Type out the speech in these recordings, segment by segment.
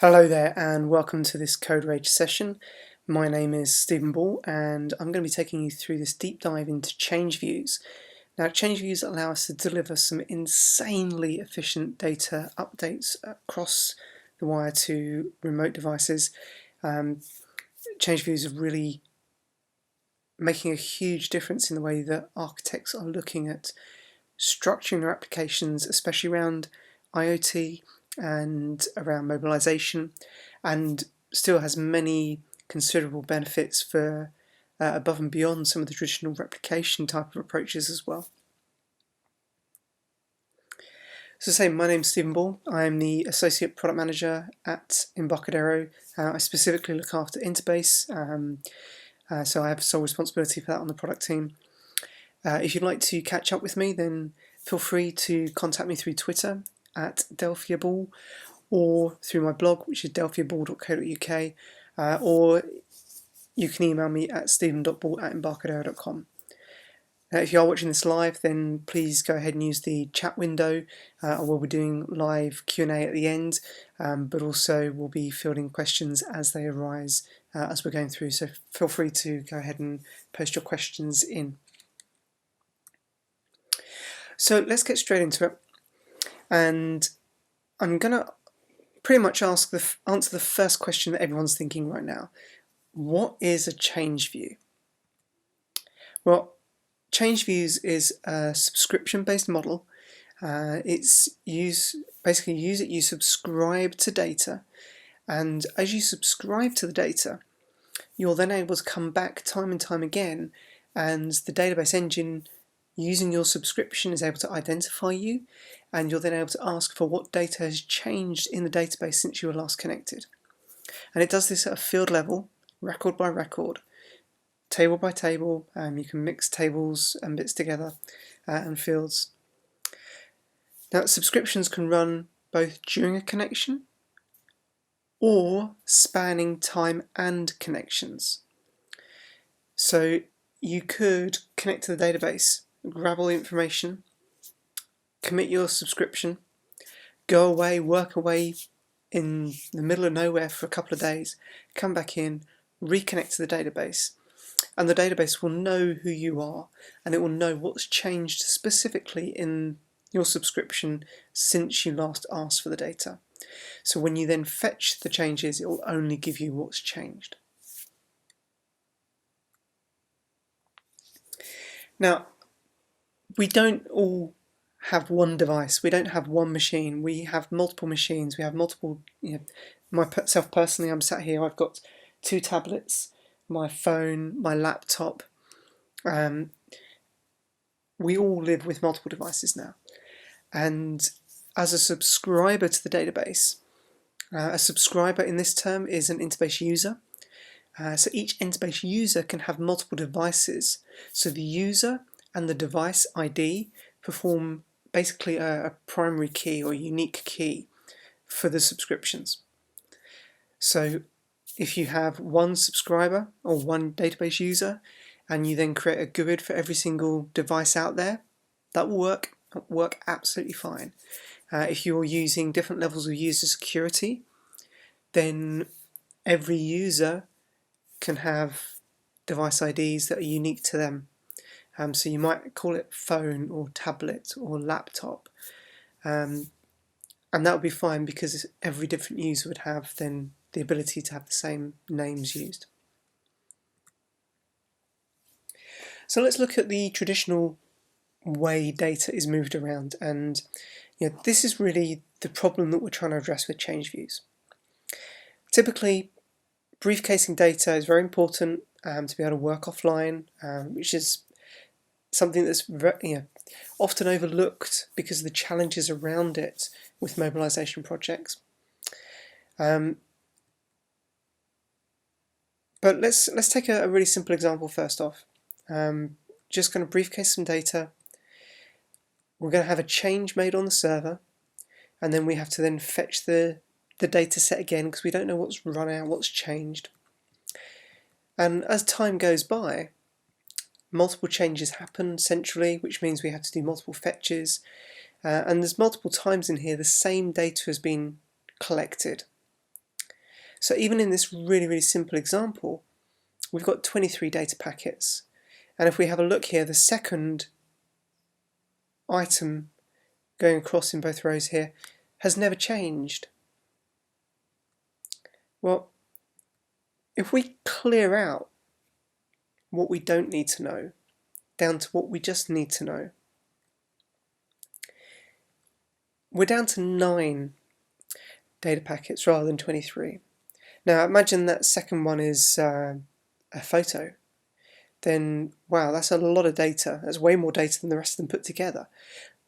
Hello there and welcome to this CodeRage session. My name is Stephen Ball and I'm going to be taking you through this deep dive into change views. Now, change views allow us to deliver some insanely efficient data updates across the wire to remote devices. Change views are really making a huge difference in the way that architects are looking at structuring their applications, especially around IoT and around mobilization, and still has many considerable benefits for above and beyond some of the traditional replication type of approaches as well. So my name's Stephen Ball. I'm the Associate Product Manager at Embarcadero. I specifically look after InterBase, so I have sole responsibility for that on the product team. If you'd like to catch up with me, then feel free to contact me through Twitter at delphiaball, or through my blog, which is delphiaball.co.uk, or you can email me at stephen.ball@embarcadero.com. If you are watching this live, then please go ahead and use the chat window. I will be doing live Q&A at the end, but also we'll be fielding questions as they arise as we're going through, so feel free to go ahead and post your questions in. So let's get straight into it, and I'm going to pretty much answer the first question that everyone's thinking right now. What is a change view? Well, change views is a subscription-based model. You subscribe to data, and as you subscribe to the data, you're then able to come back time and time again, and the database engine using your subscription is able to identify you, and you're then able to ask for what data has changed in the database since you were last connected. And it does this at a field level, record by record, table by table. You can mix tables and bits together and fields. Now, subscriptions can run both during a connection or spanning time and connections. So you could connect to the database, grab all the information, commit your subscription, go away, work away in the middle of nowhere for a couple of days, come back in, reconnect to the database, and the database will know who you are, and it will know what's changed specifically in your subscription since you last asked for the data. So when you then fetch the changes, it will only give you what's changed. Now, we don't all have one device. We don't have one machine. We have multiple machines. We have multiple, myself personally, I'm sat here, I've got 2 tablets, my phone, my laptop. We all live with multiple devices now. And as a subscriber to the database, a subscriber in this term is an InterBase user. So each InterBase user can have multiple devices. So the user and the device ID perform basically a primary key or unique key for the subscriptions. So if you have one subscriber or one database user and you then create a GUID for every single device out there, that will work absolutely fine. If you're using different levels of user security, then every user can have device IDs that are unique to them. So you might call it phone or tablet or laptop, and that would be fine because every different user would have then the ability to have the same names used. So let's look at the traditional way data is moved around, and this is really the problem that we're trying to address with change views. Typically, briefcasing data is very important to be able to work offline, which is something that's often overlooked because of the challenges around it with mobilization projects. But let's take a really simple example first off. Just going to briefcase some data. We're going to have a change made on the server, and then we have to then fetch the data set again because we don't know what's run out, what's changed. And as time goes by, multiple changes happen centrally, which means we have to do multiple fetches, and there's multiple times in here the same data has been collected. So even in this really simple example, we've got 23 data packets. And if we have a look here, the second item going across in both rows here has never changed. Well, if we clear out what we don't need to know down to what we just need to know, we're down to 9 data packets rather than 23. Now imagine that second one is a photo. Then wow, that's a lot of data. That's way more data than the rest of them put together.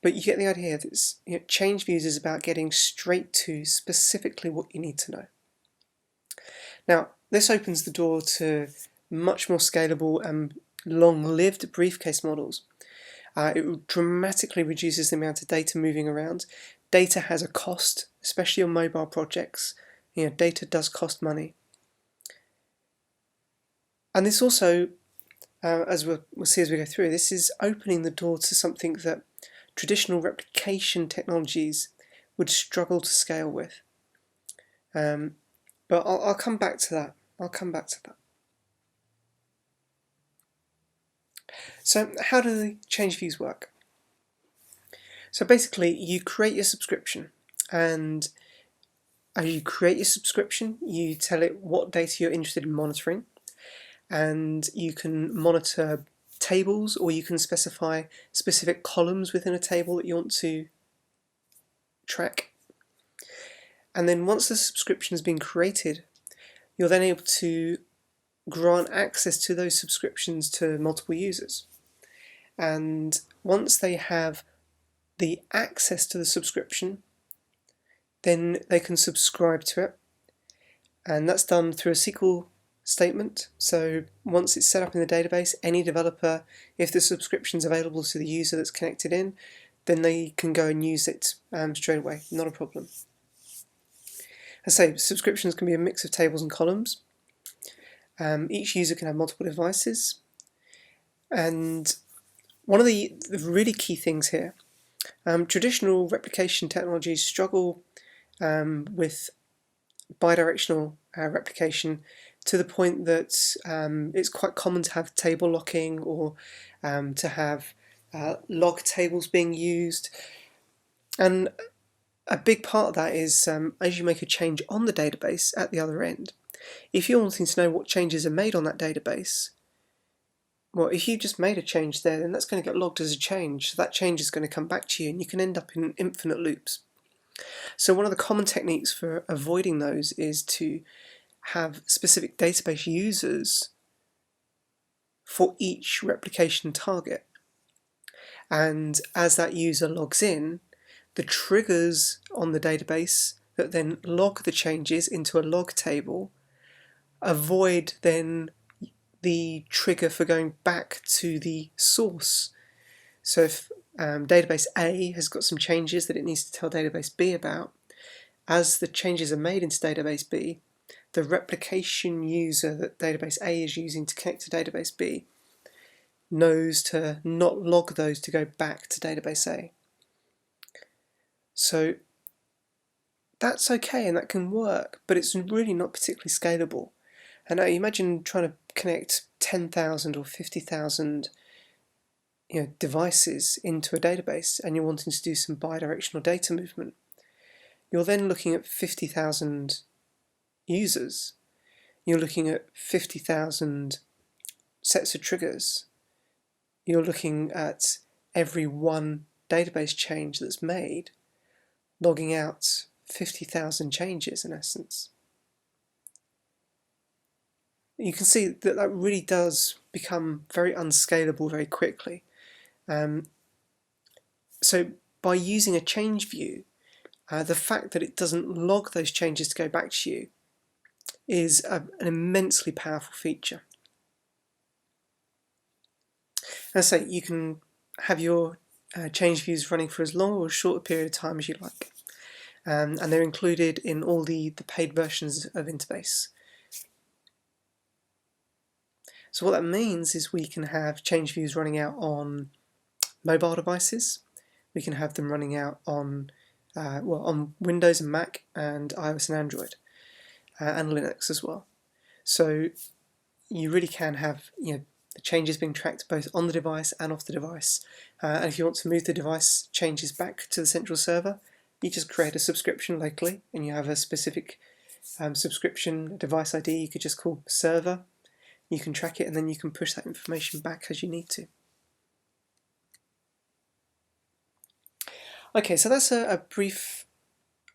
But you get the idea that change views is about getting straight to specifically what you need to know. Now this opens the door to much more scalable and long-lived briefcase models. It dramatically reduces the amount of data moving around. Data has a cost, especially on mobile projects. Data does cost money. And this also, as we'll see as we go through, this is opening the door to something that traditional replication technologies would struggle to scale with. But I'll come back to that. So how do the change views work? So basically you create your subscription, and as you create your subscription you tell it what data you're interested in monitoring, and you can monitor tables, or you can specify specific columns within a table that you want to track. And then once the subscription has been created, you're then able to grant access to those subscriptions to multiple users. And once they have the access to the subscription, then they can subscribe to it. And that's done through a SQL statement. So once it's set up in the database, any developer, if the subscription is available to the user that's connected in, then they can go and use it straight away, not a problem. As I say, subscriptions can be a mix of tables and columns. Each user can have multiple devices, and one of the really key things here, traditional replication technologies struggle with bidirectional replication to the point that it's quite common to have table locking, or to have log tables being used. And a big part of that is as you make a change on the database at the other end, if you're wanting to know what changes are made on that database, well, if you just made a change there, then that's going to get logged as a change. So that change is going to come back to you, and you can end up in infinite loops. So one of the common techniques for avoiding those is to have specific database users for each replication target. And as that user logs in, the triggers on the database that then log the changes into a log table avoid then the trigger for going back to the source. So if database A has got some changes that it needs to tell database B about, as the changes are made into database B, the replication user that database A is using to connect to database B knows to not log those to go back to database A. So that's okay and that can work, but it's really not particularly scalable. And now imagine trying to connect 10,000 or 50,000 devices into a database, and you're wanting to do some bidirectional data movement. You're then looking at 50,000 users. You're looking at 50,000 sets of triggers. You're looking at every one database change that's made, logging out 50,000 changes in essence. You can see that that really does become very unscalable very quickly. So by using a change view, the fact that it doesn't log those changes to go back to you is an immensely powerful feature. As I say, you can have your change views running for as long or as short a period of time as you like, and they're included in all the paid versions of InterBase. So what that means is we can have change views running out on mobile devices. We can have them running out on on Windows and Mac and iOS and Android. and Linux as well. So you really can have the changes being tracked both on the device and off the device. And if you want to move the device changes back to the central server, you just create a subscription locally, and you have a specific subscription device ID you could just call server. You can track it, and then you can push that information back as you need to. Okay, so that's a brief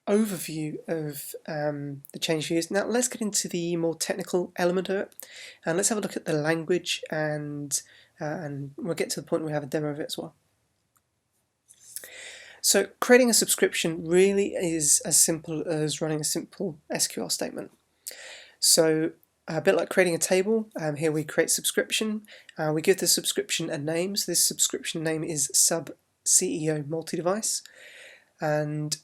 overview of the change views. Now let's get into the more technical element of it, and let's have a look at the language, and we'll get to the point where we have a demo of it as well. So creating a subscription really is as simple as running a simple SQL statement. So a bit like creating a table, here we create subscription, we give the subscription a name, so this subscription name is sub CEO multi-device, and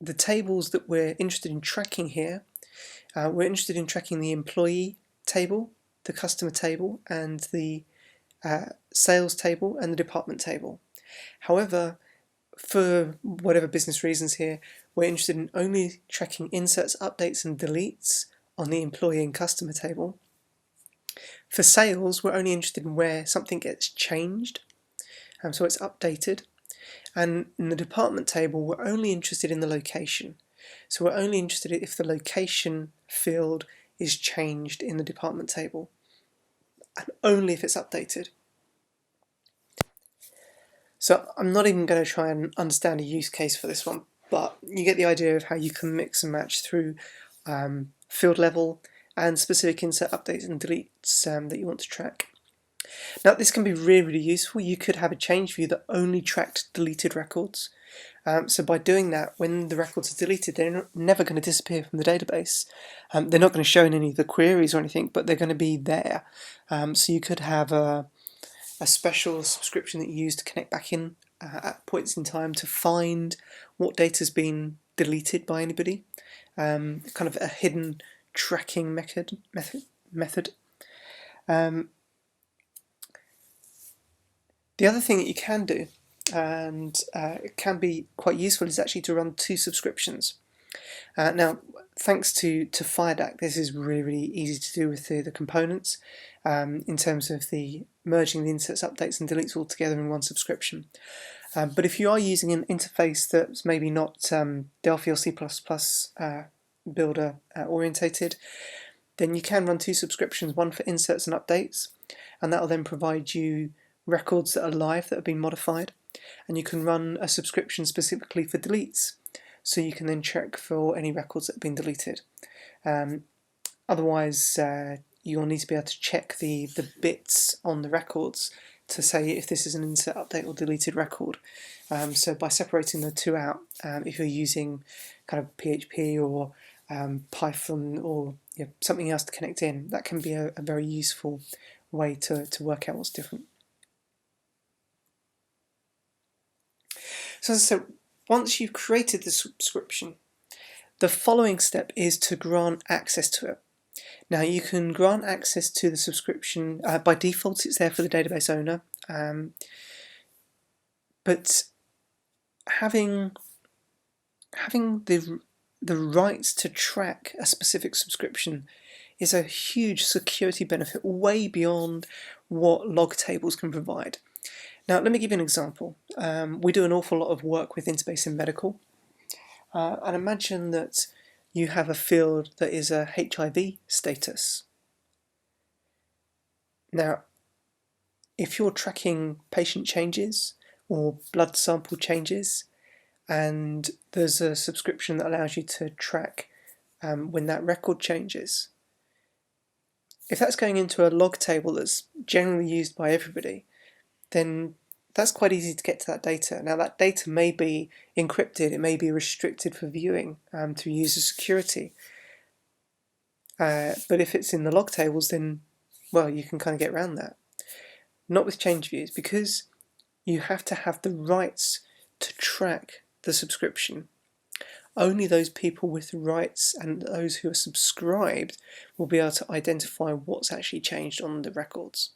the tables that we're interested in tracking here, we're interested in tracking the employee table, the customer table, and the sales table and the department table. However, for whatever business reasons here, we're interested in only tracking inserts, updates and deletes on the employee and customer table. For sales, we're only interested in where something gets changed, so it's updated. And in the department table, we're only interested in the location. So we're only interested if the location field is changed in the department table, and only if it's updated. So I'm not even going to try and understand a use case for this one, but you get the idea of how you can mix and match through field level and specific insert updates and deletes that you want to track. Now this can be really, really useful. You could have a change view that only tracked deleted records. So by doing that, when the records are deleted, they're never going to disappear from the database. They're not going to show in any of the queries or anything, but they're going to be there. So you could have a special subscription that you use to connect back in at points in time to find what data's been deleted by anybody. Kind of a hidden tracking method. The other thing that you can do, and it can be quite useful, is actually to run two subscriptions. Now, thanks to FireDAC, this is really, really easy to do with the components in terms of the merging the inserts, updates and deletes all together in one subscription. But if you are using an interface that's maybe not Delphi or C++ builder orientated, then you can run two subscriptions, one for inserts and updates, and that will then provide you records that are live that have been modified, and you can run a subscription specifically for deletes, so you can then check for any records that have been deleted. Otherwise, you'll need to be able to check the bits on the records to say if this is an insert, update or deleted record. So by separating the two out, if you're using kind of PHP or Python or something else to connect in, that can be a very useful way to work out what's different. So as I said, once you've created the subscription, the following step is to grant access to it. Now you can grant access to the subscription, by default it's there for the database owner, but having the rights to track a specific subscription is a huge security benefit way beyond what log tables can provide. Now let me give you an example. We do an awful lot of work with InterBase in medical, and imagine that you have a field that is a HIV status. Now if you're tracking patient changes or blood sample changes, and there's a subscription that allows you to track when that record changes, if that's going into a log table that's generally used by everybody, then that's quite easy to get to that data. Now that data may be encrypted, it may be restricted for viewing through user security, but if it's in the log tables, then well, you can kind of get around that. Not with change views, because you have to have the rights to track the subscription. Only those people with the rights and those who are subscribed will be able to identify what's actually changed on the records.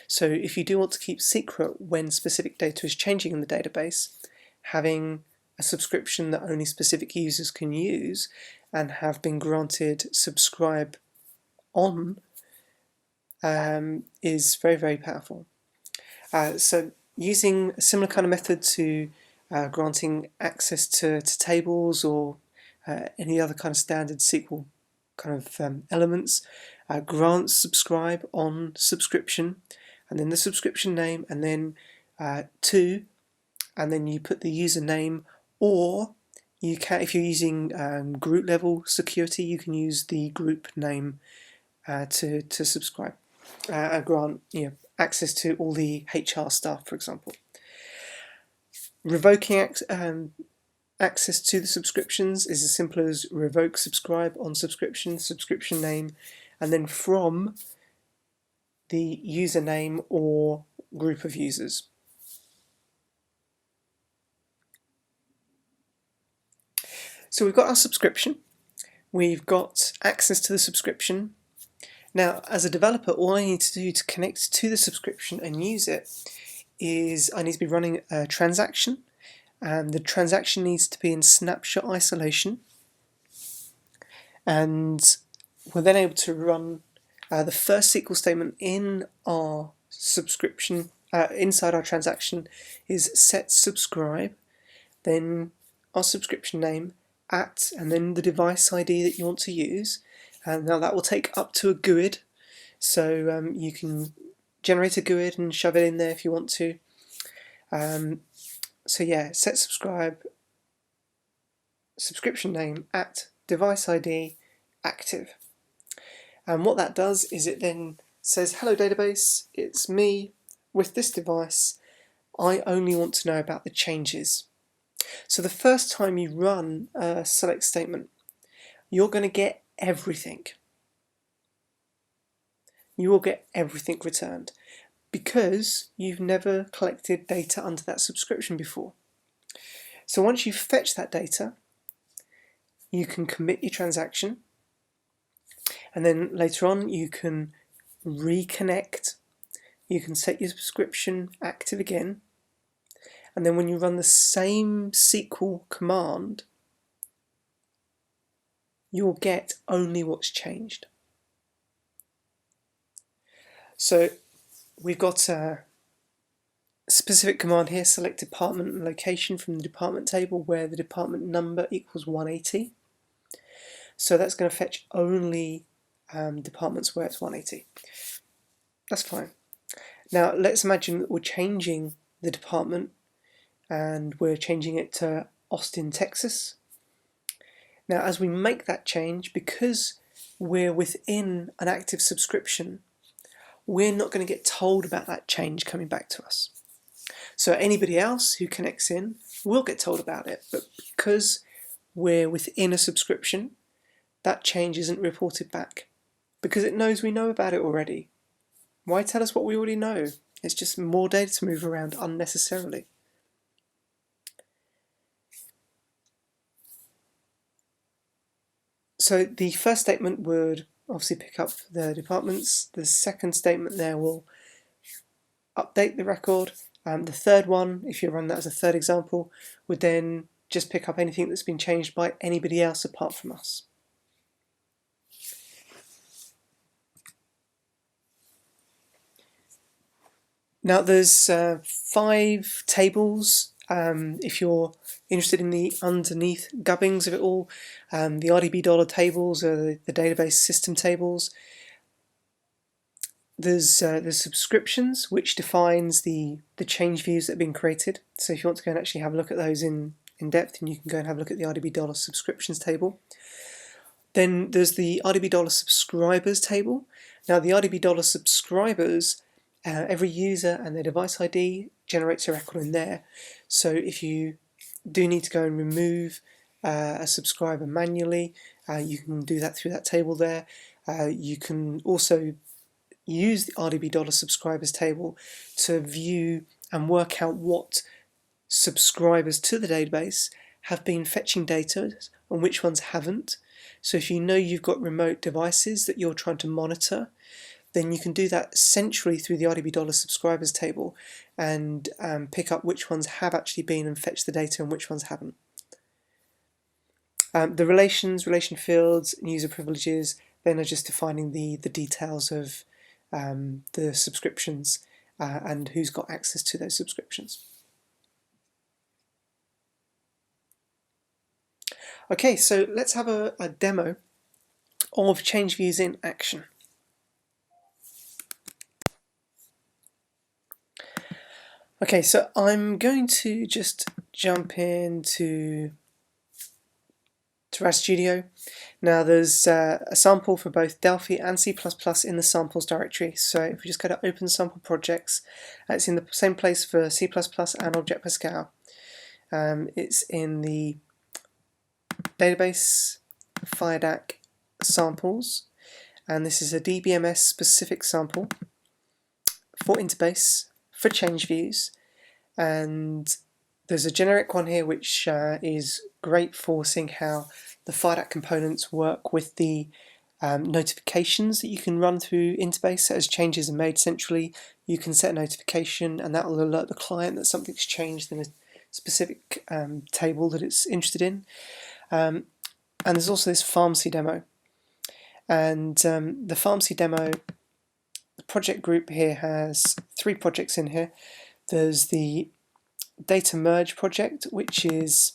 So if you do want to keep secret when specific data is changing in the database, having a subscription that only specific users can use and have been granted subscribe on is very, very powerful. So using a similar kind of method to granting access to tables or any other kind of standard SQL kind of elements, grant subscribe on subscription, and then the subscription name, and then to, and then you put the username, or you can, if you're using group level security, you can use the group name to subscribe and grant access to all the HR staff, for example. Revoking access to the subscriptions is as simple as revoke subscribe on subscription, subscription name, and then from the username or group of users. So we've got our subscription, we've got access to the subscription. Now, as a developer, all I need to do to connect to the subscription and use it is I need to be running a transaction, and the transaction needs to be in snapshot isolation, and we're then able to run the first SQL statement in our subscription, inside our transaction is set subscribe, then our subscription name, at, and then the device ID that you want to use. And now that will take up to a GUID, so you can generate a GUID and shove it in there if you want to. So yeah, set subscribe, subscription name, at, device ID, active. And what that does is it then says, hello database, it's me with this device, I only want to know about the changes. So the first time you run a select statement, you're going to get everything. You will get everything returned because you've never collected data under that subscription before. So once you fetch that data, you can commit your transaction, and then later on you can reconnect, you can set your subscription active again, and then when you run the same SQL command, you'll get only what's changed. So we've got a specific command here, select department and location from the department table where the department number equals 180. So that's going to fetch only departments where it's 180. That's fine. Now let's imagine that we're changing the department and we're changing it to Austin, Texas. Now as we make that change, because we're within an active subscription, we're not going to get told about that change coming back to us. So anybody else who connects in will get told about it, but because we're within a subscription, that change isn't reported back because it knows we know about it already. Why tell us what we already know? It's just more data to move around unnecessarily. So the first statement would obviously pick up the departments. The second statement there will update the record. The third one, if you run that as a third example, would then just pick up anything that's been changed by anybody else apart from us. Now there's 5 tables. If you're interested in the underneath gubbings of it all, the RDB dollar tables are the database system tables. There's subscriptions, which defines the change views that have been created. So if you want to go and actually have a look at those in depth, then you can go and have a look at the RDB dollar subscriptions table. Then there's the RDB dollar subscribers table. Now the RDB dollar subscribers, every user and their device ID generates a record in there. So if you do need to go and remove a subscriber manually, you can do that through that table there. You can also use the RDB dollar subscribers table to view and work out what subscribers to the database have been fetching data and which ones haven't. So if you know you've got remote devices that you're trying to monitor, then you can do that centrally through the RDB dollar subscribers table and pick up which ones have actually been and fetched the data and which ones haven't. The relation fields, and user privileges, then are just defining the details of the subscriptions and who's got access to those subscriptions. Okay, so let's have a demo of change views in action. Okay, so I'm going to just jump into RAS Studio. Now there's a sample for both Delphi and C++ in the samples directory. So if we just go to Open Sample Projects, it's in the same place for C++ and Object Pascal. It's in the database FIDAC samples, and this is a DBMS specific sample for InterBase for change views, and there's a generic one here which is great for seeing how the FIDAC components work with the notifications that you can run through InterBase. So as changes are made centrally, you can set a notification and that will alert the client that something's changed in a specific table that it's interested in. And there's also this pharmacy demo. And the pharmacy demo, the project group here has 3 projects in here. There's the data merge project, which is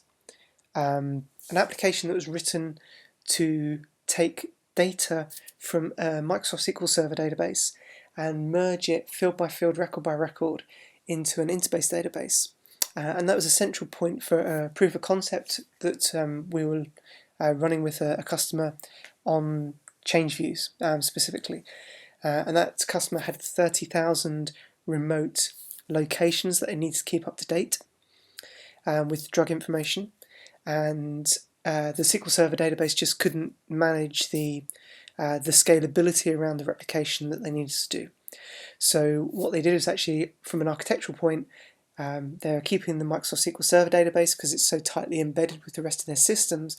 an application that was written to take data from a Microsoft SQL Server database and merge it field by field, record by record into an InterBase database. And that was a central point for a proof of concept that we were running with a customer on change views specifically. And that customer had 30,000 remote locations that they needed to keep up to date with drug information, and the SQL Server database just couldn't manage the scalability around the replication that they needed to do. So what they did is actually, from an architectural point, they're keeping the Microsoft SQL Server database because it's so tightly embedded with the rest of their systems,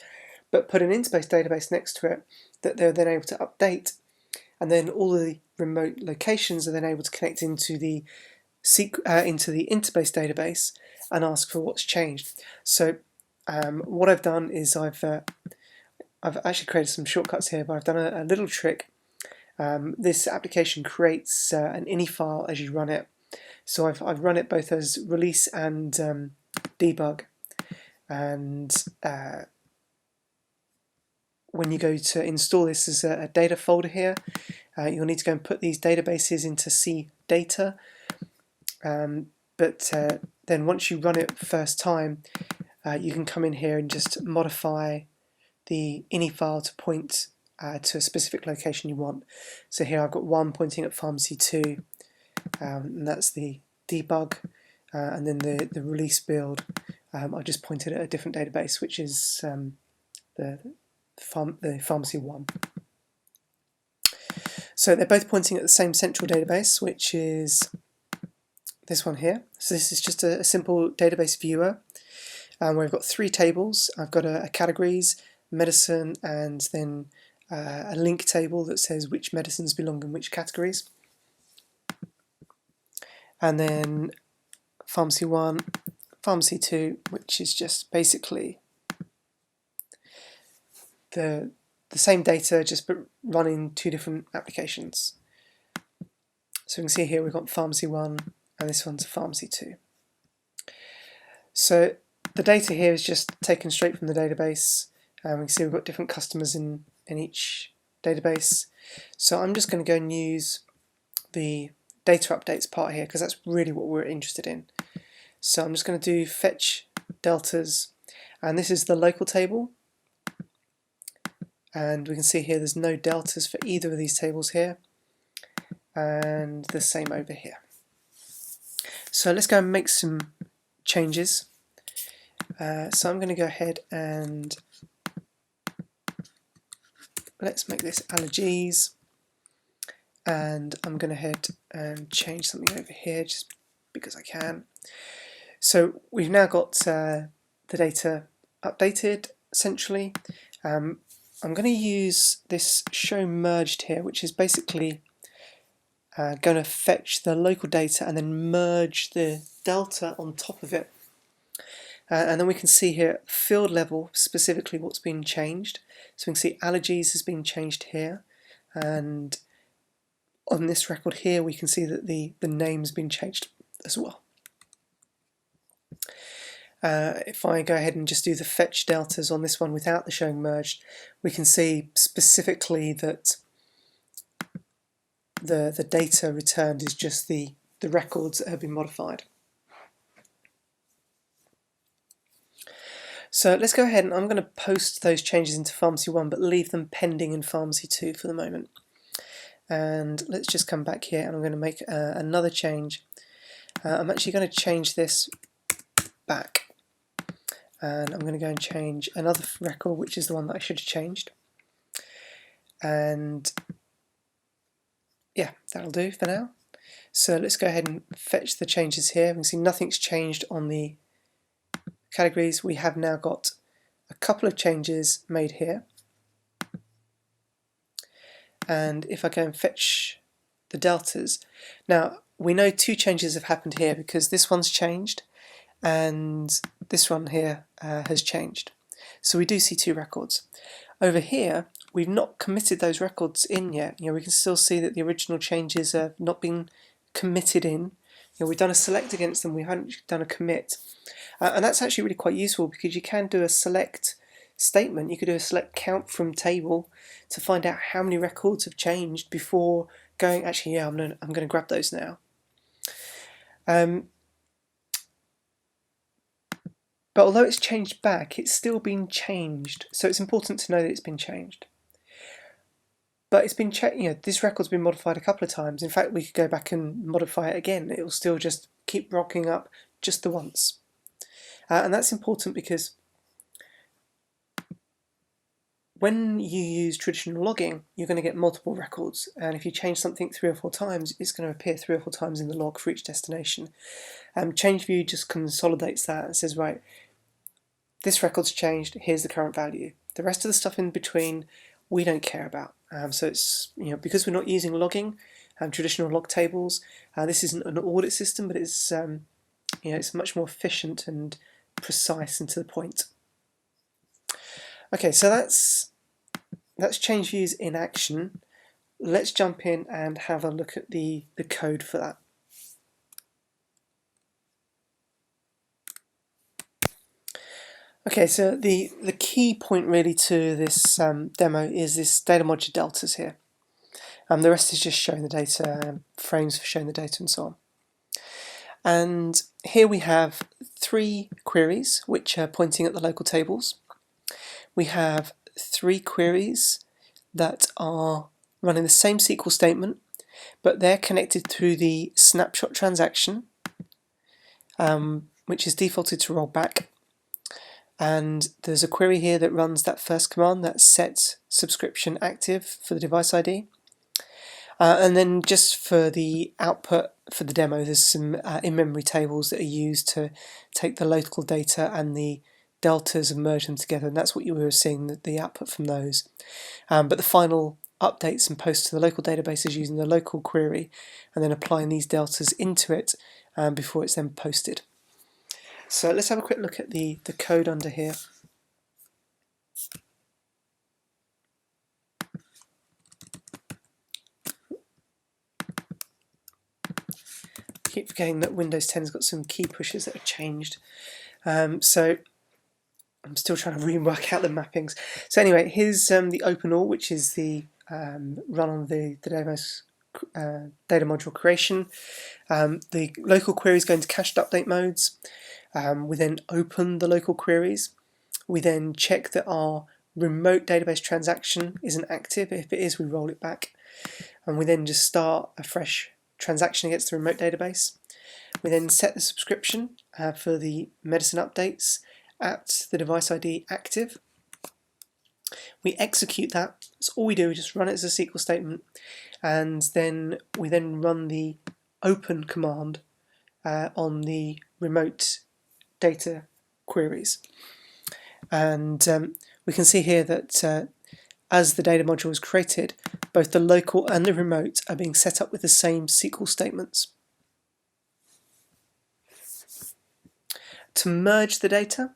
but put an InterBase database next to it that they're then able to update, and then all the remote locations are then able to connect into the InterBase database and ask for what's changed. So what I've done is I've actually created some shortcuts here, but I've done a little trick. This application creates an ini file as you run it. So I've run it both as release and debug. And when you go to install this as a data folder here, you'll need to go and put these databases into C data. But then once you run it first time, you can come in here and just modify the ini file to point to a specific location you want. So here I've got one pointing at pharmacy 2, and that's the debug, and then the release build, I just pointed at a different database, which is the pharmacy 1. So they're both pointing at the same central database, which is this one here. So this is just a simple database viewer where I've got 3 tables. I've got a categories, medicine, and then a link table that says which medicines belong in which categories. And then pharmacy 1, pharmacy 2, which is just basically the same data, just running 2 different applications. So we can see here we've got pharmacy 1 and this one's pharmacy 2. So the data here is just taken straight from the database. We can see we've got different customers in each database. So I'm just going to go and use the data updates part here because that's really what we're interested in. So I'm just going to do fetch deltas, and this is the local table, and we can see here there's no deltas for either of these tables here, and the same over here. So let's go and make some changes. So I'm going to go ahead and let's make this allergies, and I'm going to head and change something over here just because I can. So we've now got the data updated centrally. I'm going to use this show merged here, which is basically going to fetch the local data and then merge the delta on top of it. And then we can see here field level specifically what's been changed. So we can see allergies has been changed here, and on this record here we can see that the name's been changed as well. If I go ahead and just do the fetch deltas on this one without the showing merged, we can see specifically that the data returned is just the records that have been modified. So let's go ahead and I'm going to post those changes into Pharmacy 1 but leave them pending in Pharmacy 2 for the moment. And let's just come back here and I'm going to make another change. I'm actually going to change this back. And I'm going to go and change another record, which is the one that I should have changed. And yeah, that'll do for now. So let's go ahead and fetch the changes here. We can see nothing's changed on the categories. We have now got a couple of changes made here. And if I go and fetch the deltas, now we know two changes have happened here because this one's changed and this one here has changed. So we do see two records. Over here, we've not committed those records in yet. We can still see that the original changes have not been committed in. We've done a select against them, we haven't done a commit. And that's actually really quite useful because you can do a select statement. You could do a select count from table to find out how many records have changed before going, actually, yeah, I'm going to grab those now. But although it's changed back, it's still been changed. So it's important to know that it's been changed. But it's been this record's been modified a couple of times. In fact, we could go back and modify it again. It will still just keep rocking up just the once. And that's important because when you use traditional logging, you're going to get multiple records. And if you change something 3 or 4 times, it's going to appear 3 or 4 times in the log for each destination. Change view just consolidates that and says, right, this record's changed, here's the current value. The rest of the stuff in between, we don't care about. So it's, because we're not using logging, traditional log tables, this isn't an audit system, but it's, it's much more efficient and precise and to the point. Okay, so that's change views in action. Let's jump in and have a look at the code for that. Okay, so the key point really to this demo is this data module deltas here. The rest is just showing the data, frames for showing the data and so on. And here we have 3 queries which are pointing at the local tables. We have 3 queries that are running the same SQL statement, but they're connected through the snapshot transaction, which is defaulted to roll back. And there's a query here that runs that first command, that set subscription active for the device ID. And then just for the output for the demo, there's some in-memory tables that are used to take the local data and the deltas and merge them together, and that's what you were seeing, the output from those. But the final updates and posts to the local database is using the local query and then applying these deltas into it before it's then posted. So let's have a quick look at the code under here. I keep forgetting that Windows 10 has got some key pushes that are changed. So I'm still trying to rework out the mappings. So anyway, here's the open all, which is the run on the database data module creation. The local queries go into cached update modes. We then open the local queries. We then check that our remote database transaction isn't active. If it is, we roll it back. And we then just start a fresh transaction against the remote database. We then set the subscription for the medicine updates at the device ID active. We execute that. That's all we do. We just run it as a SQL statement, and then we run the open command on the remote data queries. And we can see here that as the data module is created, both the local and the remote are being set up with the same SQL statements. To merge the data,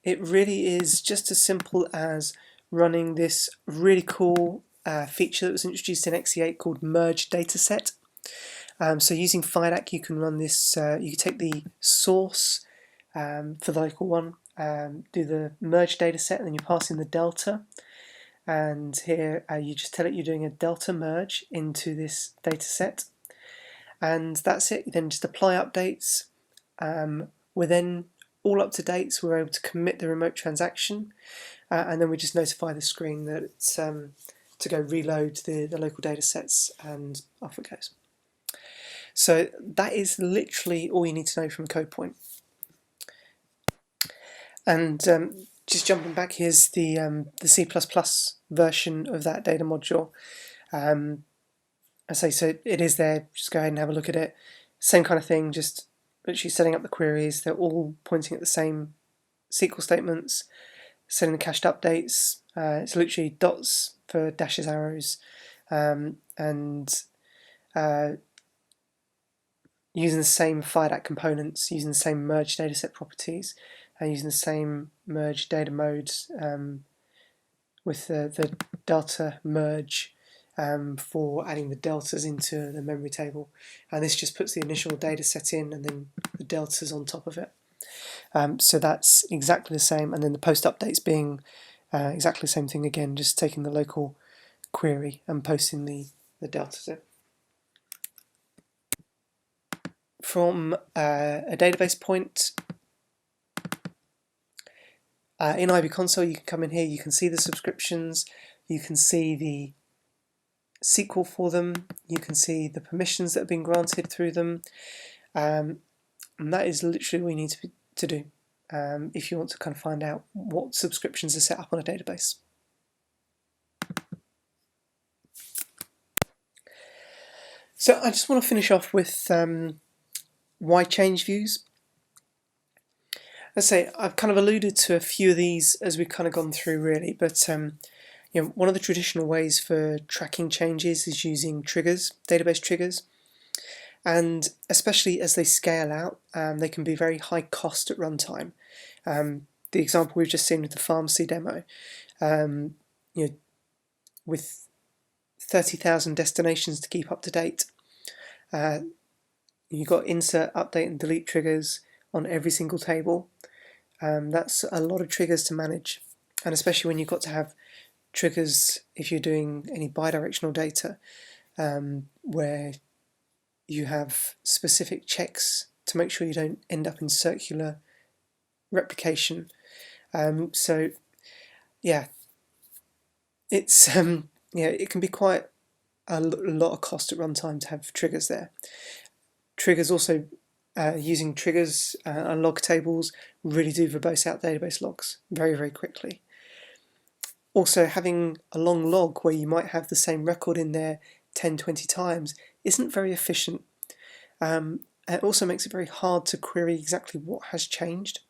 it really is just as simple as running this really cool feature that was introduced in XE8 called Merge Dataset. So using FIDAC, you can run this. You can take the source for the local one, do the merge dataset, and then you pass in the delta. And here you just tell it you're doing a delta merge into this dataset, and that's it. You then just apply updates. We're then all up to date, so we're able to commit the remote transaction, and then we just notify the screen that it's to go reload the local datasets, and off it goes. So that is literally all you need to know from CodePoint. And just jumping back, here's the C++ version of that data module. I say, so it is there, just go ahead and have a look at it. Same kind of thing, just literally setting up the queries. They're all pointing at the same SQL statements, setting the cached updates. It's literally dots for dashes, arrows, and using the same FIDAC components, using the same merge dataset properties, and using the same merge data modes with the delta merge for adding the deltas into the memory table. And this just puts the initial data set in and then the deltas on top of it. So that's exactly the same, and then the post updates being exactly the same thing again, just taking the local query and posting the deltas in. From a database point, in IB Console you can come in here, you can see the subscriptions, you can see the SQL for them, you can see the permissions that have been granted through them, and that is literally all you need to do if you want to kind of find out what subscriptions are set up on a database. So I just want to finish off with why change views. Let's say I've kind of alluded to a few of these as we've kind of gone through really, but you know, one of the traditional ways for tracking changes is using triggers, database triggers, and especially as they scale out, they can be very high cost at runtime. The example we've just seen with the pharmacy demo, you know, with 30,000 destinations to keep up to date, you've got insert, update, and delete triggers on every single table. That's a lot of triggers to manage, and especially when you've got to have triggers if you're doing any bidirectional data, where you have specific checks to make sure you don't end up in circular replication. So yeah, it's yeah, it can be quite a lot of cost at runtime to have triggers there. Triggers also, using triggers and log tables really do verbose out database logs very, very quickly. Also, having a long log where you might have the same record in there 10, 20 times isn't very efficient. It also makes it very hard to query exactly what has changed.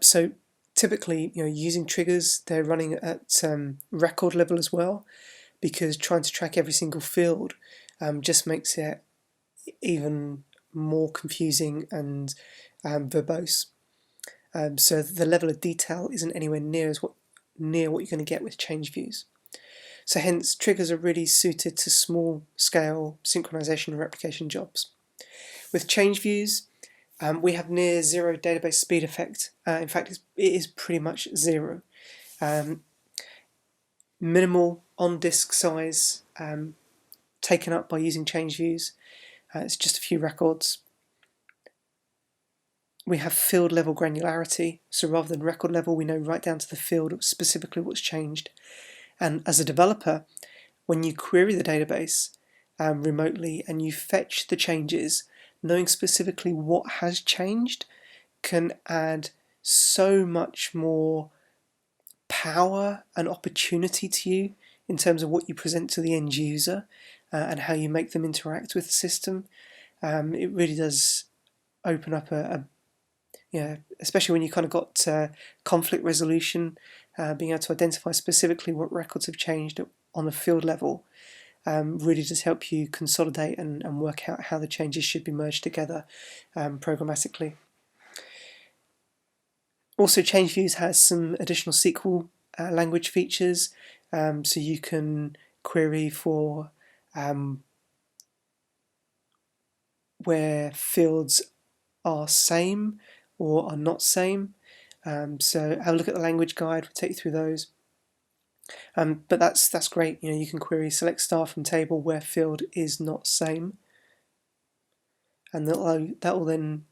So typically, you know, using triggers, they're running at record level as well, because trying to track every single field just makes it even more confusing and verbose. So the level of detail isn't anywhere near what you're going to get with change views. So hence, triggers are really suited to small scale synchronization and replication jobs. With change views, we have near zero database speed effect. In fact, it is pretty much zero. Minimal on-disk size taken up by using change views. It's just a few records. We have field level granularity, so rather than record level, we know right down to the field specifically what's changed. And as a developer, when you query the database remotely and you fetch the changes, knowing specifically what has changed can add so much more power and opportunity to you in terms of what you present to the end user and how you make them interact with the system. It really does open up especially when you kind of got conflict resolution, being able to identify specifically what records have changed on a field level, really does help you consolidate and work out how the changes should be merged together programmatically. Also, change views has some additional SQL language features, so you can query for where fields are same or are not same. So have a look at the language guide, we'll take you through those. But that's great. You can query select star from table where field is not same, and that will then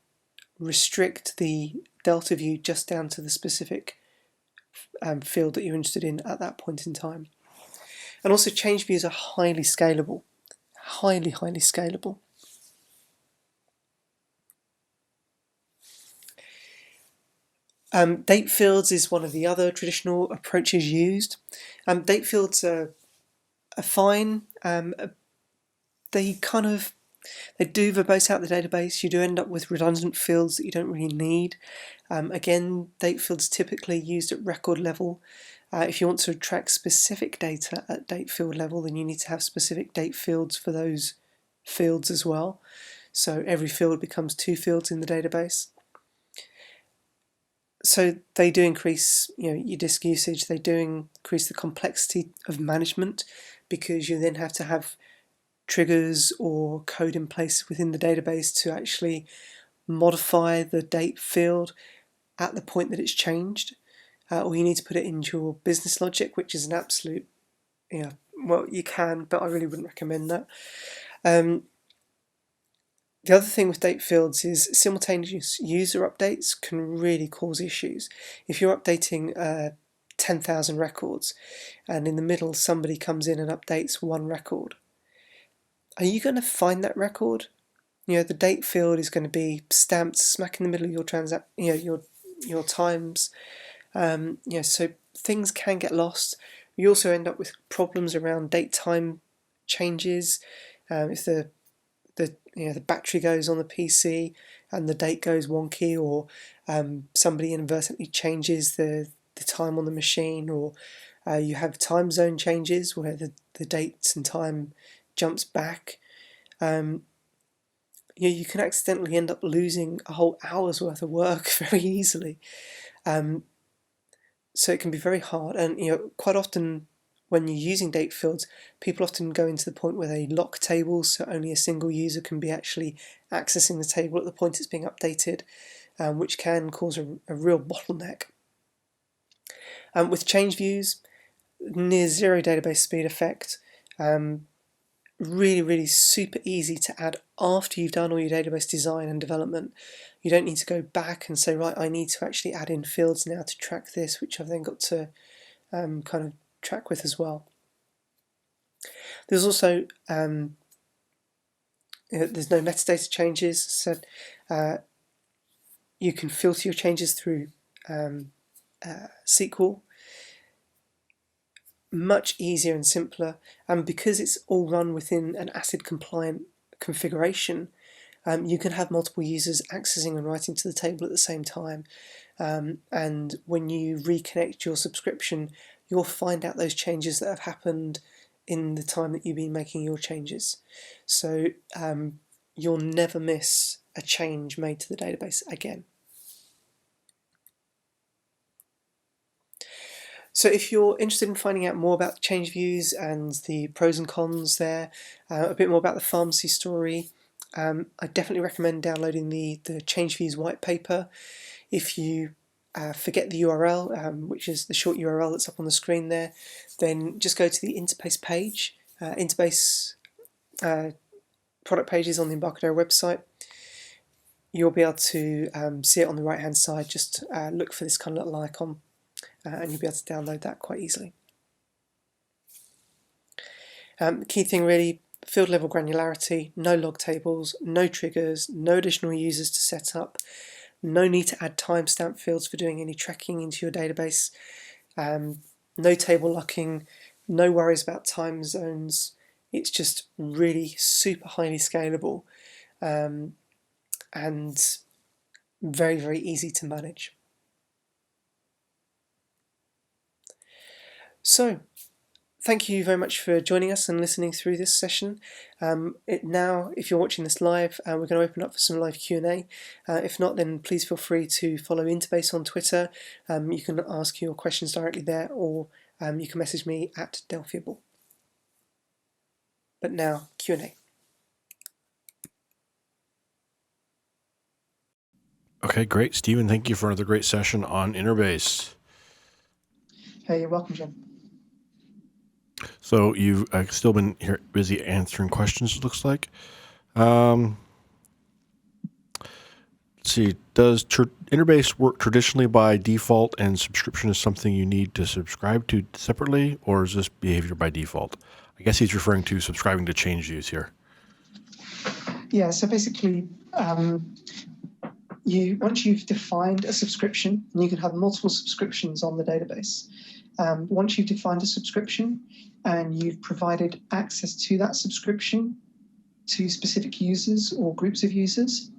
restrict the delta view just down to the specific field that you're interested in at that point in time. And also, change views are highly scalable, highly scalable. Date fields is one of the other traditional approaches used. Date fields are fine. They do verbose out the database. You do end up with redundant fields that you don't really need. Again, date fields typically used at record level. If you want to track specific data at date field level, then you need to have specific date fields for those fields as well. So every field becomes 2 fields in the database. So they do increase, your disk usage. They do increase the complexity of management, because you then have to have triggers or code in place within the database to actually modify the date field at the point that it's changed, or you need to put it into your business logic, which is an absolute, well, you can, but I really wouldn't recommend that. The other thing with date fields is simultaneous user updates can really cause issues. If you're updating 10,000 records and in the middle somebody comes in and updates one record, are you going to find that record? The date field is going to be stamped smack in the middle of your times. So things can get lost. You also end up with problems around date time changes. If the battery goes on the PC and the date goes wonky, or somebody inadvertently changes the time on the machine, or you have time zone changes where the dates and time jumps back, you can accidentally end up losing a whole hour's worth of work very easily. So it can be very hard, and quite often when you're using date fields, people often go into the point where they lock tables, so only a single user can be actually accessing the table at the point it's being updated, which can cause a real bottleneck. With change views, near zero database speed effect, really super easy to add after you've done all your database design and development. You don't need to go back and say, right, I need to actually add in fields now to track this, which I've then got to kind of track with as well. There's also there's no metadata changes, so you can filter your changes through SQL. Much easier and simpler, and because it's all run within an ACID compliant configuration, you can have multiple users accessing and writing to the table at the same time, and when you reconnect your subscription, you'll find out those changes that have happened in the time that you've been making your changes. So you'll never miss a change made to the database again. So if you're interested in finding out more about change views and the pros and cons there, a bit more about the pharmacy story, I definitely recommend downloading the change views white paper. If you forget the URL, which is the short URL that's up on the screen there, then just go to the InterBase page. InterBase product pages on the Embarcadero website. You'll be able to see it on the right hand side. Just look for this kind of little icon, and you'll be able to download that quite easily. The key thing really, field level granularity, no log tables, no triggers, no additional users to set up, no need to add timestamp fields for doing any tracking into your database, no table locking, no worries about time zones. It's just really super highly scalable and very easy to manage. So Thank you very much for joining us and listening through this session. Now, if you're watching this live, we're going to open up for some live Q&A. If not, then please feel free to follow InterBase on Twitter. You can ask your questions directly there, or you can message me at Delphiable. But now, Q&A. Okay, great. Stephen, thank you for another great session on InterBase. Hey, you're welcome, Jim. So you've still been here busy answering questions, it looks like. Let's see, does InterBase work traditionally by default and subscription is something you need to subscribe to separately, or is this behavior by default? I guess he's referring to subscribing to change views here. Yeah, so basically, once you've defined a subscription, and you can have multiple subscriptions on the database. Once you've defined a subscription and you've provided access to that subscription to specific users or groups of users,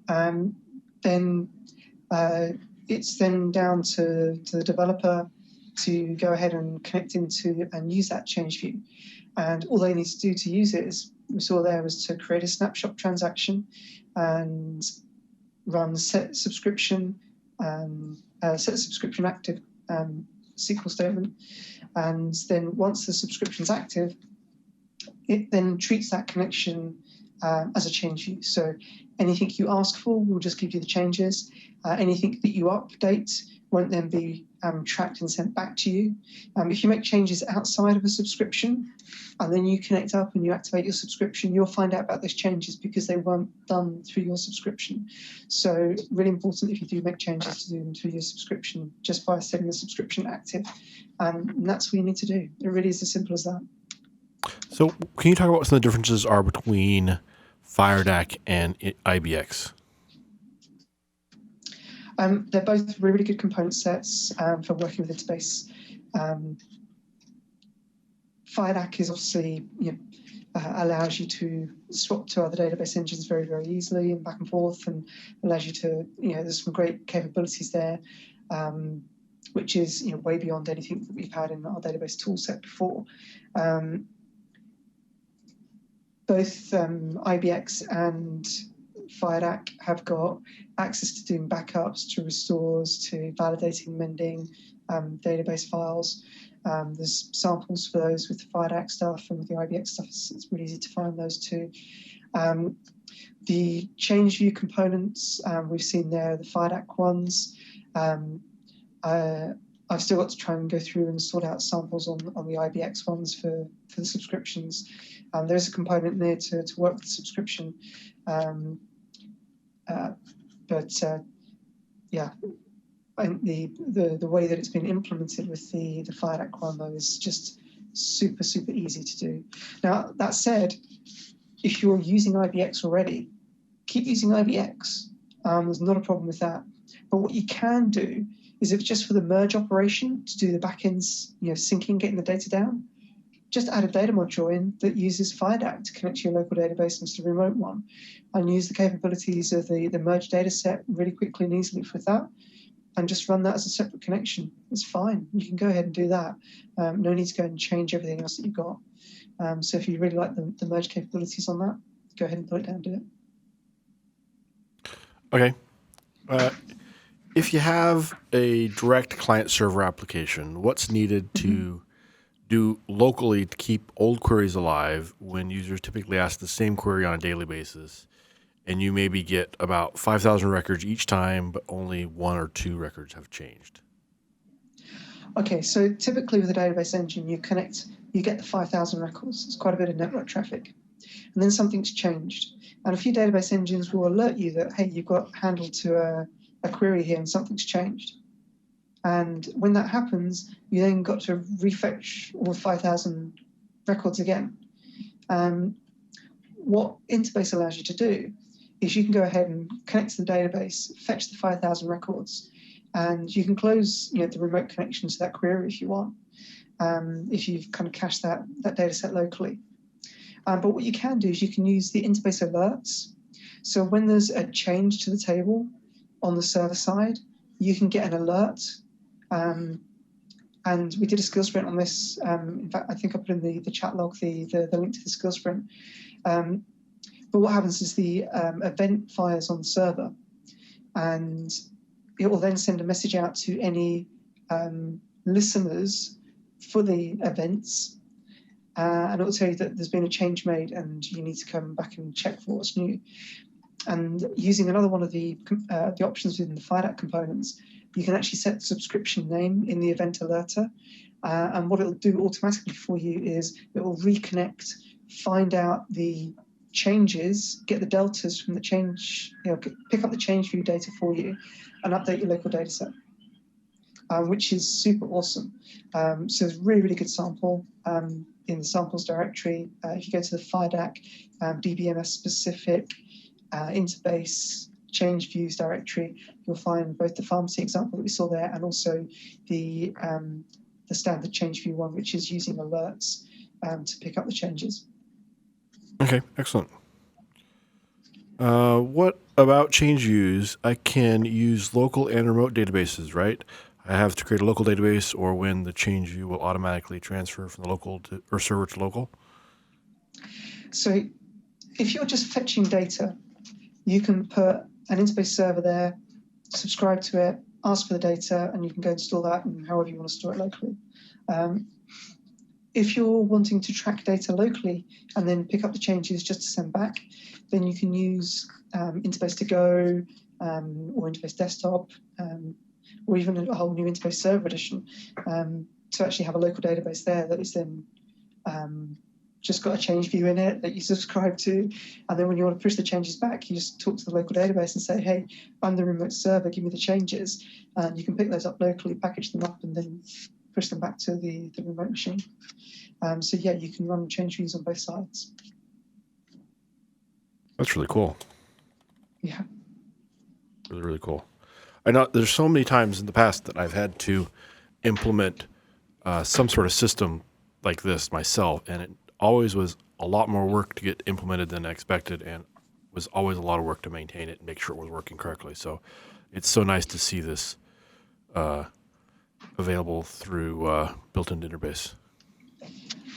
then it's then down to the developer to go ahead and connect into and use that change view. And all they need to do to use it, as we saw there, was to create a snapshot transaction and run set subscription active SQL statement. And then once the subscription's active, it then treats that connection as a change view. So anything you ask for will just give you the changes. Anything that you update won't then be tracked and sent back to you. If you make changes outside of a subscription and then you connect up and you activate your subscription, you'll find out about those changes because they weren't done through your subscription. So really important if you do make changes to do them through your subscription just by setting the subscription active. And that's what you need to do. It really is as simple as that. So can you talk about what some of the differences are between FireDAC and IBX? They're both really, really good component sets for working with InterBase. FireDAC is obviously allows you to swap to other database engines very, very easily and back and forth, and allows you to there's some great capabilities there, which is way beyond anything that we've had in our database tool set before. Both IBX and FireDAC have got access to doing backups, to restores, to validating, mending database files. There's samples for those with the FireDAC stuff, and with the IBX stuff, it's really easy to find those too. The change view components we've seen there, the FireDAC ones. I've still got to try and go through and sort out samples on the IBX ones for the subscriptions. There's a component there to work with the subscription. Yeah, I think the way that it's been implemented with the FireDAC one, though, is just super, super easy to do. Now, that said, if you're using IBX already, keep using IBX. There's not a problem with that. But what you can do is, if it's just for the merge operation to do the backends, syncing, getting the data down, just add a data module in that uses FireDAC to connect to your local database instead of a remote one, and use the capabilities of the merge data set really quickly and easily with that, and just run that as a separate connection. It's fine. You can go ahead and do that. No need to go and change everything else that you've got. So if you really like the merge capabilities on that, go ahead and put it down and do Okay. it. If you have a direct client-server application, what's needed to do locally to keep old queries alive when users typically ask the same query on a daily basis, and you maybe get about 5,000 records each time, but only 1 or 2 records have changed? Okay, so typically with a database engine, you get the 5,000 records. It's quite a bit of network traffic. And then something's changed. And a few database engines will alert you that, hey, you've got handle to a query here and something's changed. And when that happens, you then got to refetch all 5,000 records again. What InterBase allows you to do is you can go ahead and connect to the database, fetch the 5,000 records, and you can close the remote connection to that query if you want, if you've kind of cached that data set locally. But what you can do is you can use the InterBase alerts. So when there's a change to the table on the server side, you can get an alert And we did a skill sprint on this. In fact, I think I put in the chat log the link to the skill sprint. But what happens is the event fires on the server, and it will then send a message out to any listeners for the events, and it will tell you that there's been a change made and you need to come back and check for what's new. And using another one of the options within the FIDAC components, you can actually set the subscription name in the event alerter. And what it'll do automatically for you is it will reconnect, find out the changes, get the deltas from the change, pick up the change view data for you, and update your local data set, which is super awesome. So it's a really, really good sample in the samples directory. If you go to the FIDAC DBMS specific InterBase change views directory, you'll find both the pharmacy example that we saw there and also the standard change view one, which is using alerts to pick up the changes. Okay, excellent. What about change views? I can use local and remote databases, right? I have to create a local database, or when the change view will automatically transfer from the local or server to local. So if you're just fetching data, you can put an InterBase server there, subscribe to it, ask for the data, and you can go install that and however you want to store it locally. If you're wanting to track data locally and then pick up the changes just to send back, then you can use InterBase to go or InterBase desktop, or even a whole new InterBase server edition to actually have a local database there that is then just got a change view in it that you subscribe to. And then when you want to push the changes back, you just talk to the local database and say, hey, I'm the remote server, give me the changes. And you can pick those up locally, package them up, and then push them back to the remote machine. So yeah, you can run change views on both sides. That's really cool. Yeah. Really, really cool. I know there's so many times in the past that I've had to implement some sort of system like this myself, and it always was a lot more work to get implemented than I expected, and was always a lot of work to maintain it and make sure it was working correctly. So it's so nice to see this available through Builtin Database.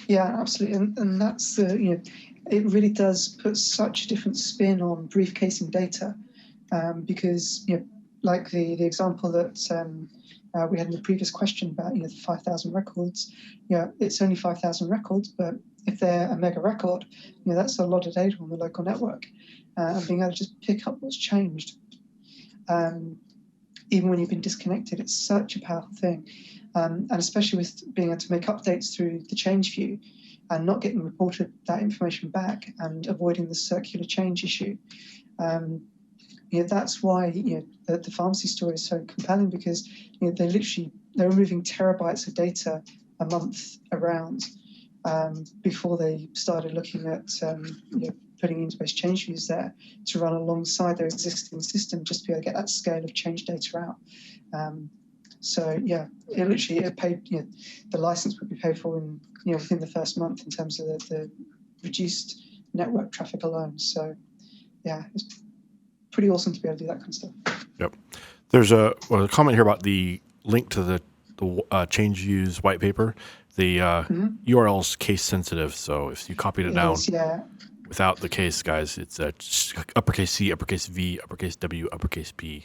Yeah, absolutely, and that's it really does put such a different spin on briefcasing data, because like the example that we had in the previous question about the 5,000 records, it's only 5,000 records, but if they're a mega record, that's a lot of data on the local network, and being able to just pick up what's changed, even when you've been disconnected, it's such a powerful thing. And especially with being able to make updates through the change view and not getting reported that information back and avoiding the circular change issue. That's why the pharmacy story is so compelling, because they're moving terabytes of data a month around before they started looking at putting InterBase change views there to run alongside their existing system, just to be able to get that scale of change data out. So yeah, it paid. The license would be paid for in within the first month in terms of the reduced network traffic alone. So yeah, it's pretty awesome to be able to do that kind of stuff. Yep. There's a comment here about the link to the change views white paper. The URL's case sensitive, so if you copied it down without the case, guys, it's uppercase C, uppercase V, uppercase W, uppercase P.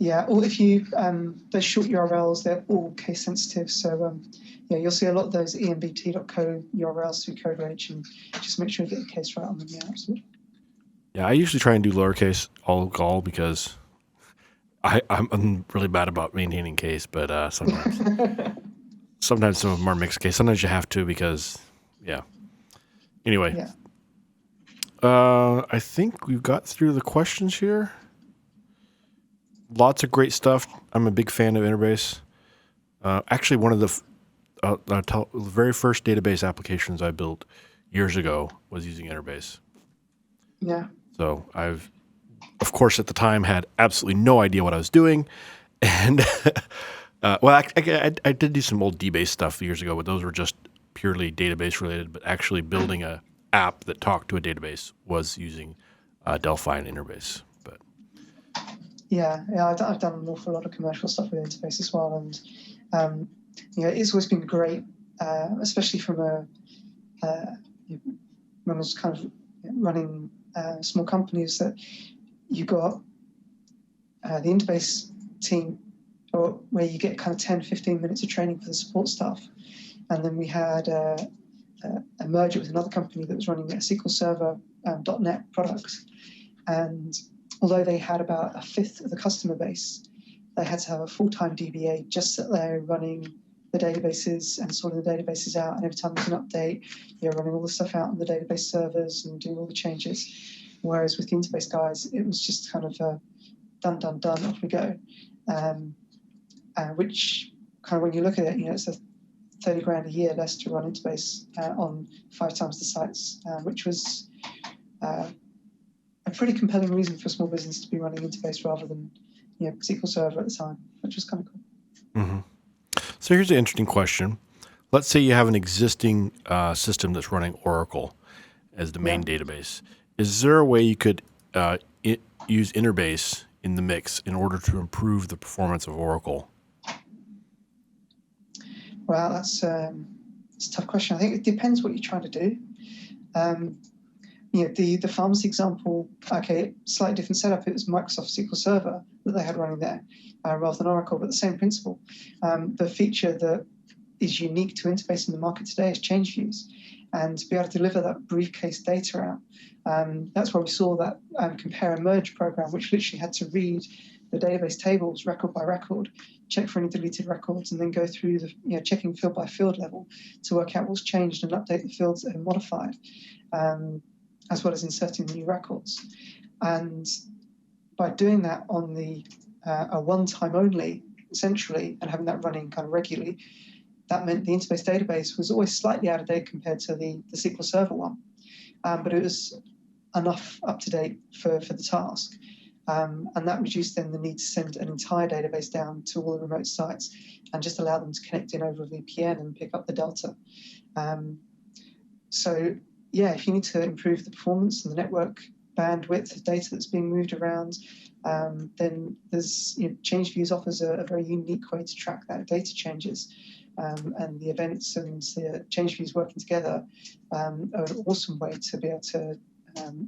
Yeah, or if you, those short URLs, they're all case sensitive. So you'll see a lot of those embt.co URLs through CodeRage, and just make sure you get the case right on them. Yeah, absolutely. Yeah, I usually try and do lowercase all because I'm really bad about maintaining case, but sometimes some of them are mixed case. Sometimes you have to because, yeah. Anyway, I think we've got through the questions here. Lots of great stuff. I'm a big fan of InterBase. Actually, one of the very first database applications I built years ago was using InterBase. Yeah. So I've, of course, at the time had absolutely no idea what I was doing. And, I did do some old DBase stuff years ago, but those were just purely database related. But actually building a app that talked to a database was using Delphi and InterBase. But Yeah, I've done an awful lot of commercial stuff with InterBase as well, and It's always been great, especially from when I was kind of running small companies, that you got the InterBase team, where you get kind of 10, 15 minutes of training for the support staff. And then we had a merger with another company that was running a SQL Server .NET product. And although they had about a fifth of the customer base, they had to have a full-time DBA just sit there running the databases and sorting the databases out. And every time there's an update, running all the stuff out on the database servers and doing all the changes. Whereas with the InterBase guys, it was just kind of done, off we go. Which kind of, when you look at it, it's a 30 grand a year less to run InterBase on 5 times the sites, which was a pretty compelling reason for a small business to be running InterBase rather than SQL Server at the time, which was kind of cool. Mm-hmm. So here's an interesting question. Let's say you have an existing system that's running Oracle as the main database. Is there a way you could use InterBase in the mix in order to improve the performance of Oracle? Well, that's a tough question. I think it depends what you're trying to do. The pharmacy example, okay, slightly different setup. It was Microsoft SQL Server that they had running there rather than Oracle, but the same principle. The feature that is unique to InterBase in the market today is change views. And to be able to deliver that briefcase data out, that's where we saw that compare and merge program, which literally had to read the database tables record by record, check for any deleted records, and then go through the checking field by field level to work out what's changed and update the fields that are modified, as well as inserting new records. And by doing that on a one-time only, essentially, and having that running kind of regularly, that meant the InterBase database was always slightly out of date compared to the SQL Server one, but it was enough up to date for the task. And that reduced then the need to send an entire database down to all the remote sites and just allow them to connect in over a VPN and pick up the delta. If you need to improve the performance and the network bandwidth of data that's being moved around, then there's change views offers a very unique way to track that data changes. And the events and the change views working together are an awesome way to be able to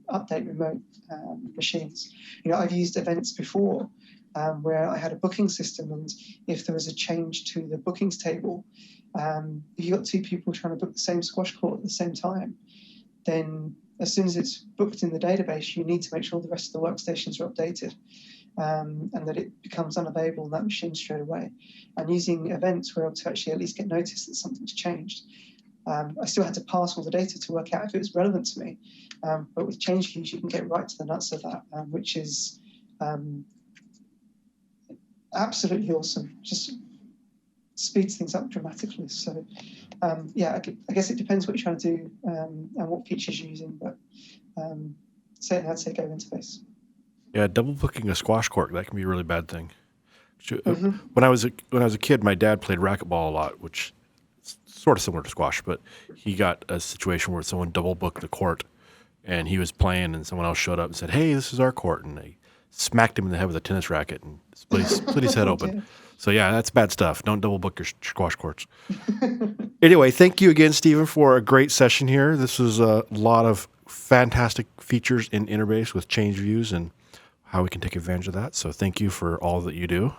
update remote machines. I've used events before where I had a booking system, and if there was a change to the bookings table, if you got 2 people trying to book the same squash court at the same time, then as soon as it's booked in the database, you need to make sure the rest of the workstations are updated. And that it becomes unavailable on that machine straight away. And using events, we're able to actually at least get notice that something's changed. I still had to parse all the data to work out if it was relevant to me. But with change views, you can get right to the nuts of that, which is absolutely awesome. Just speeds things up dramatically. So, I guess it depends what you're trying to do and what features you're using. But certainly I'd say go InterBase. Yeah, double booking a squash court, that can be a really bad thing. When I was a kid, my dad played racquetball a lot, which is sort of similar to squash, but he got a situation where someone double booked the court, and he was playing, and someone else showed up and said, "Hey, this is our court," and they smacked him in the head with a tennis racket and split his head open. So yeah, that's bad stuff. Don't double book your squash courts. Anyway, thank you again, Stephen, for a great session here. This was a lot of fantastic features in InterBase with change views and how we can take advantage of that. So thank you for all that you do.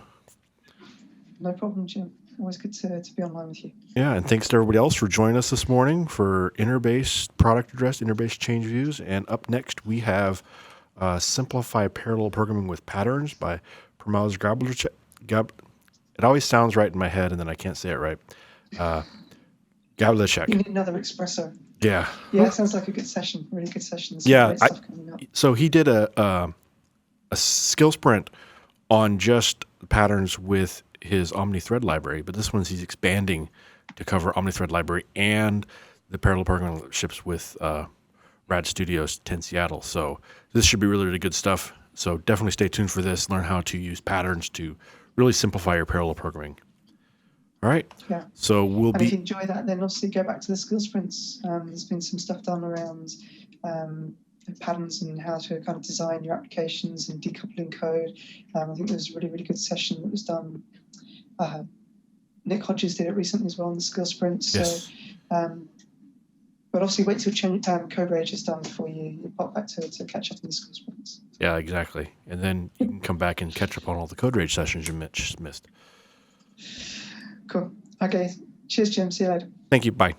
No problem, Jim. Always good to be online with you. Yeah, and thanks to everybody else for joining us this morning for InterBase Product Address, InterBase Change Views. And up next, we have Simplify Parallel Programming with Patterns by Primoz Gablicek. It always sounds right in my head, and then I can't say it right. Gablicek. You need another espresso. Yeah. Yeah, it sounds like a good session. Really good session. Yeah. Stuff coming up. So he did a skill sprint on just patterns with his OmniThread library, but this one's he's expanding to cover OmniThread library and the parallel programming relationships with Rad Studios 10 Seattle. So this should be really, really good stuff. So definitely stay tuned for this. Learn how to use patterns to really simplify your parallel programming. All right. Yeah. So if you enjoy that, then obviously go back to the skill sprints. There's been some stuff done around patterns and how to kind of design your applications and decoupling code. I think there was a really, really good session that was done Nick Hodges did it recently as well on the skill sprints. Yes. So, but obviously wait till CodeRage is done before you pop back to catch up on the skill sprints. Yeah, exactly. And then you can come back and catch up on all the CodeRage sessions you missed. Cool. Okay. Cheers, Jim. See you later. Thank you. Bye.